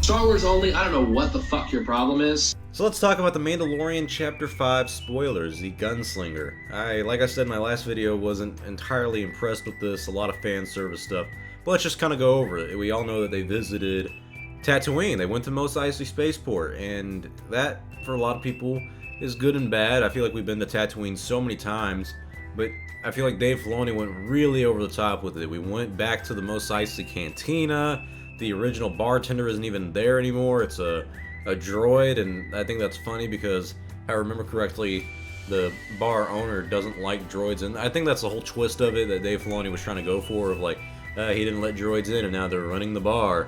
Star Wars only, I don't know what the fuck your problem is. So let's talk about the Mandalorian Chapter 5 spoilers, the Gunslinger. Like I said in my last video, wasn't entirely impressed with this, a lot of fan service stuff. But let's just kind of go over it. We all know that they visited Tatooine. They went to Mos Eisley Spaceport, and that, for a lot of people, is good and bad. I feel like we've been to Tatooine so many times, but I feel like Dave Filoni went really over the top with it. We went back to the Mos Eisley Cantina. The original bartender isn't even there anymore. It's a droid, and I think that's funny because, if I remember correctly, the bar owner doesn't like droids, and I think that's the whole twist of it that Dave Filoni was trying to go for, of like, he didn't let droids in and now they're running the bar.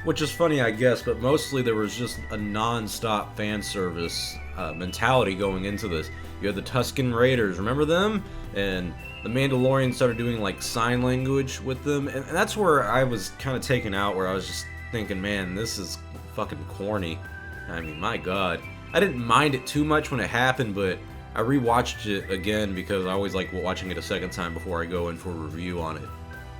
Which is funny, I guess, but mostly there was just a non-stop fan service mentality going into this. You had the Tusken Raiders, remember them? And the Mandalorian started doing like sign language with them, and that's where I was kind of taken out, where I was just thinking, man, this is fucking corny. I mean, my god. I didn't mind it too much when it happened, but I rewatched it again because I always like watching it a second time before I go in for a review on it.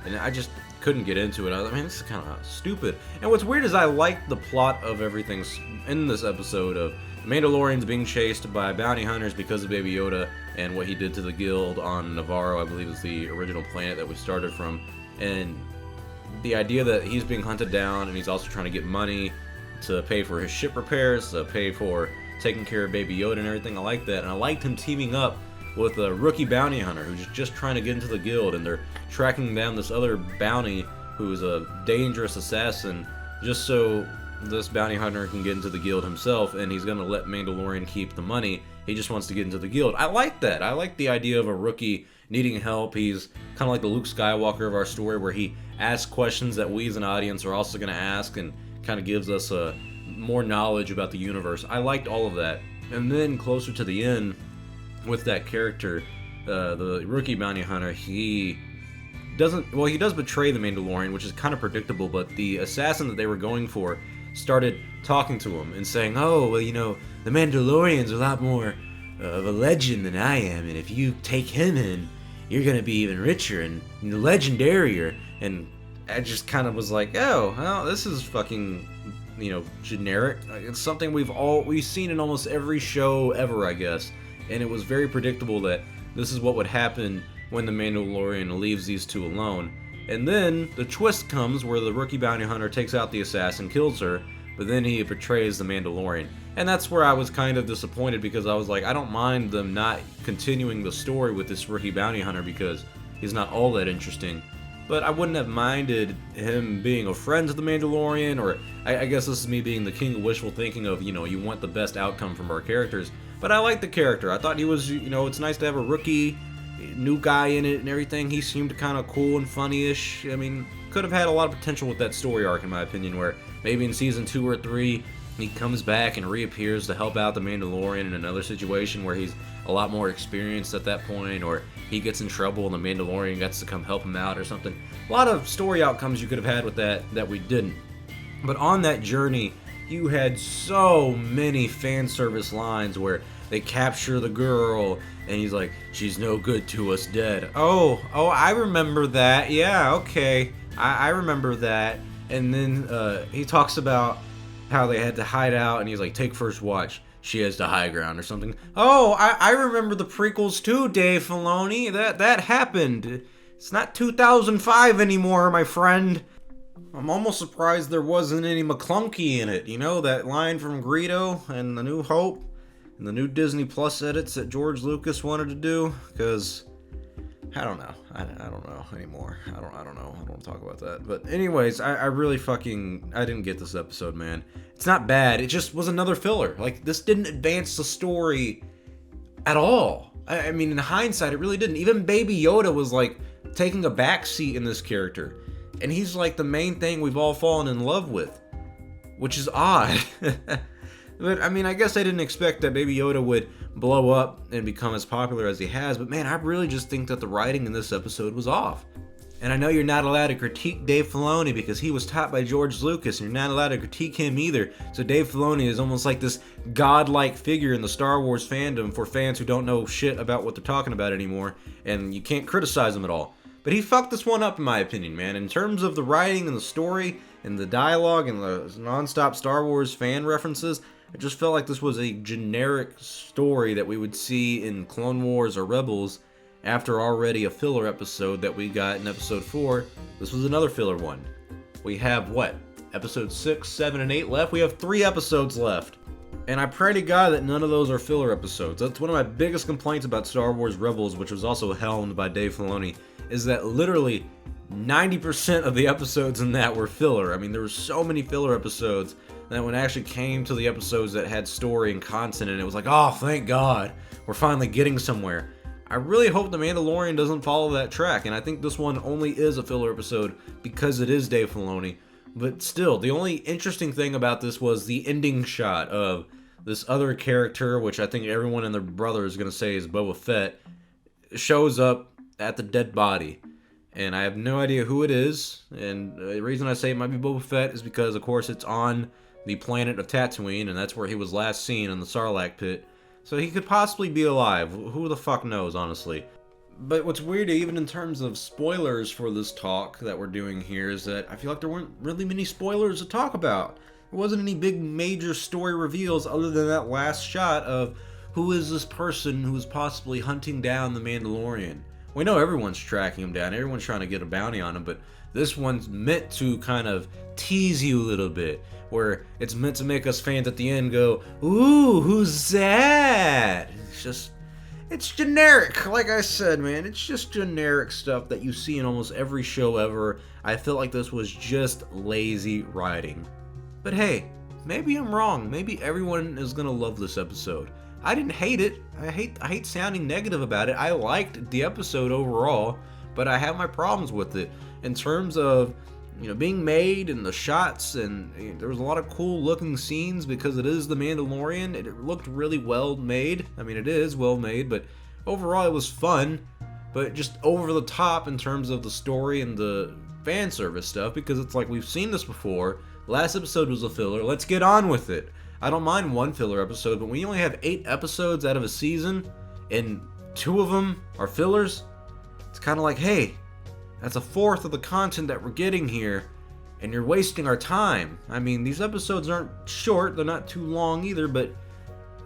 And I just couldn't get into it. I was like, man, this is kind of stupid. And what's weird is I like the plot of everything in this episode of Mandalorians being chased by bounty hunters because of Baby Yoda and what he did to the guild on Navarro, I believe is the original planet that we started from. And the idea that he's being hunted down and he's also trying to get money to pay for his ship repairs, to pay for taking care of Baby Yoda and everything. I like that. And I liked him teaming up with a rookie bounty hunter who's just trying to get into the guild, and they're tracking down this other bounty who's a dangerous assassin just so this bounty hunter can get into the guild himself, and he's gonna let Mandalorian keep the money. He just wants to get into the guild. I like that. I like the idea of a rookie needing help. He's kind of like the Luke Skywalker of our story, where he asks questions that we as an audience are also gonna ask, and kind of gives us more knowledge about the universe. I liked all of that. And then closer to the end, with that character, the rookie bounty hunter, he does betray the Mandalorian, which is kind of predictable, but the assassin that they were going for started talking to him and saying, oh, well, you know, the Mandalorian's a lot more of a legend than I am, and if you take him in, you're gonna be even richer and legendarier. And I just kind of was like, oh, well, this is fucking, you know, generic. It's something we've seen in almost every show ever, I guess. And it was very predictable that this is what would happen when the Mandalorian leaves these two alone. And then the twist comes where the rookie bounty hunter takes out the assassin, kills her, but then he betrays the Mandalorian. And that's where I was kind of disappointed, because I was like, I don't mind them not continuing the story with this rookie bounty hunter because he's not all that interesting. But I wouldn't have minded him being a friend to the Mandalorian, or I guess this is me being the king of wishful thinking of, you know, you want the best outcome from our characters. But I like the character. I thought he was, you know, it's nice to have a rookie, new guy in it and everything. He seemed kind of cool and funny-ish. I mean, could have had a lot of potential with that story arc, in my opinion, where maybe in season 2 or 3, he comes back and reappears to help out the Mandalorian in another situation where he's a lot more experienced at that point, or he gets in trouble and the Mandalorian gets to come help him out or something. A lot of story outcomes you could have had with that we didn't. But on that journey, you had so many fan service lines where they capture the girl and he's like, she's no good to us dead. Oh, I remember that. Yeah, okay. I remember that. And then he talks about how they had to hide out, and he's like, take first watch. She has the high ground or something. Oh, I remember the prequels too, Dave Filoni. That happened. It's not 2005 anymore, my friend. I'm almost surprised there wasn't any McClunky in it. You know, that line from Greedo and The New Hope and the new Disney Plus edits that George Lucas wanted to do, because I don't know. I don't know anymore. I don't know. I don't want to talk about that. But anyways, I really I didn't get this episode, man. It's not bad. It just was another filler. Like, this didn't advance the story at all. I mean, in hindsight, it really didn't. Even Baby Yoda was like taking a backseat in this character. And he's like the main thing we've all fallen in love with, which is odd. But I mean, I guess I didn't expect that Baby Yoda would blow up and become as popular as he has, but man, I really just think that the writing in this episode was off. And I know you're not allowed to critique Dave Filoni because he was taught by George Lucas, and you're not allowed to critique him either. So Dave Filoni is almost like this godlike figure in the Star Wars fandom for fans who don't know shit about what they're talking about anymore, and you can't criticize him at all. But he fucked this one up, in my opinion, man. In terms of the writing and the story and the dialogue and the non-stop Star Wars fan references, I just felt like this was a generic story that we would see in Clone Wars or Rebels after already a filler episode that we got in episode 4. This was another filler one. We have, what, episodes 6, 7, and 8 left? We have 3 episodes left. And I pray to God that none of those are filler episodes. That's one of my biggest complaints about Star Wars Rebels, which was also helmed by Dave Filoni, is that literally 90% of the episodes in that were filler. I mean, there were so many filler episodes that when it actually came to the episodes that had story and content in it, was like, oh, thank God, we're finally getting somewhere. I really hope The Mandalorian doesn't follow that track, and I think this one only is a filler episode because it is Dave Filoni. But still, the only interesting thing about this was the ending shot of this other character, which I think everyone and their brother is going to say is Boba Fett, shows up at the dead body. And I have no idea who it is, and the reason I say it might be Boba Fett is because, of course, it's on the planet of Tatooine, and that's where he was last seen in the Sarlacc pit. So he could possibly be alive. Who the fuck knows, honestly. But what's weird, even in terms of spoilers for this talk that we're doing here, is that I feel like there weren't really many spoilers to talk about. There wasn't any big major story reveals other than that last shot of who is this person who is possibly hunting down the Mandalorian. We know everyone's tracking him down, everyone's trying to get a bounty on him, but this one's meant to kind of tease you a little bit, where it's meant to make us fans at the end go, ooh, who's that? It's generic, like I said, man. It's just generic stuff that you see in almost every show ever. I felt like this was just lazy writing. But hey, maybe I'm wrong. Maybe everyone is gonna love this episode. I didn't hate it. I hate sounding negative about it. I liked the episode overall, but I have my problems with it in terms of, you know, being made and the shots, and there was a lot of cool looking scenes because it is The Mandalorian. It looked really well made. I mean, it is well made, but overall it was fun, but just over the top in terms of the story and the fan service stuff, because it's like, we've seen this before. Last episode was a filler. Let's get on with it. I don't mind one filler episode, but when you only have 8 episodes out of a season and 2 of them are fillers, it's kind of like, hey, that's a fourth of the content that we're getting here, and you're wasting our time. I mean, these episodes aren't short, they're not too long either, but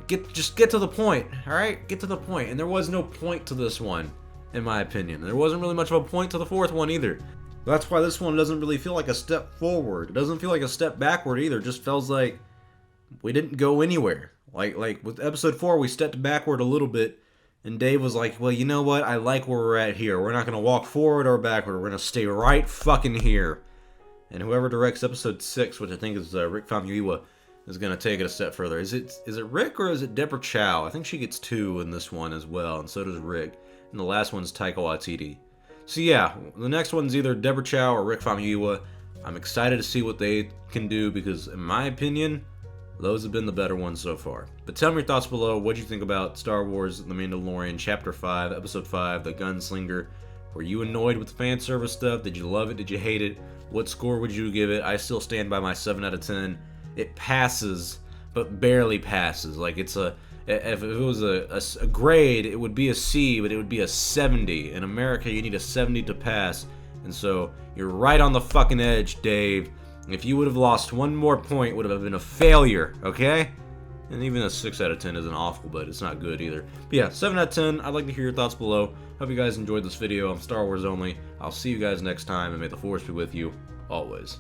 just get to the point, alright? Get to the point. And there was no point to this one, in my opinion. There wasn't really much of a point to the 4th one either. That's why this one doesn't really feel like a step forward. It doesn't feel like a step backward either. It just feels like we didn't go anywhere. Like with episode 4, we stepped backward a little bit, and Dave was like, well, you know what? I like where we're at here. We're not going to walk forward or backward. We're going to stay right fucking here. And whoever directs episode 6, which I think is Rick Famuyiwa, is going to take it a step further. Is it Rick or is it Deborah Chow? I think she gets 2 in this one as well, and so does Rick. And the last one's Taika Waititi. So yeah, the next one's either Deborah Chow or Rick Famuyiwa. I'm excited to see what they can do because, in my opinion, those have been the better ones so far. But tell me your thoughts below. What do you think about Star Wars The Mandalorian Chapter 5, Episode 5, The Gunslinger? Were you annoyed with the fan service stuff? Did you love it? Did you hate it? What score would you give it? I still stand by my 7 out of 10. It passes, but barely passes. Like, if it was a grade, it would be a C, but it would be a 70. In America, you need a 70 to pass. And so, you're right on the fucking edge, Dave. If you would have lost one more point, it would have been a failure, okay? And even a 6 out of 10 isn't awful, but it's not good either. But yeah, 7 out of 10. I'd like to hear your thoughts below. Hope you guys enjoyed this video. I'm Star Wars Only. I'll see you guys next time, and may the Force be with you always.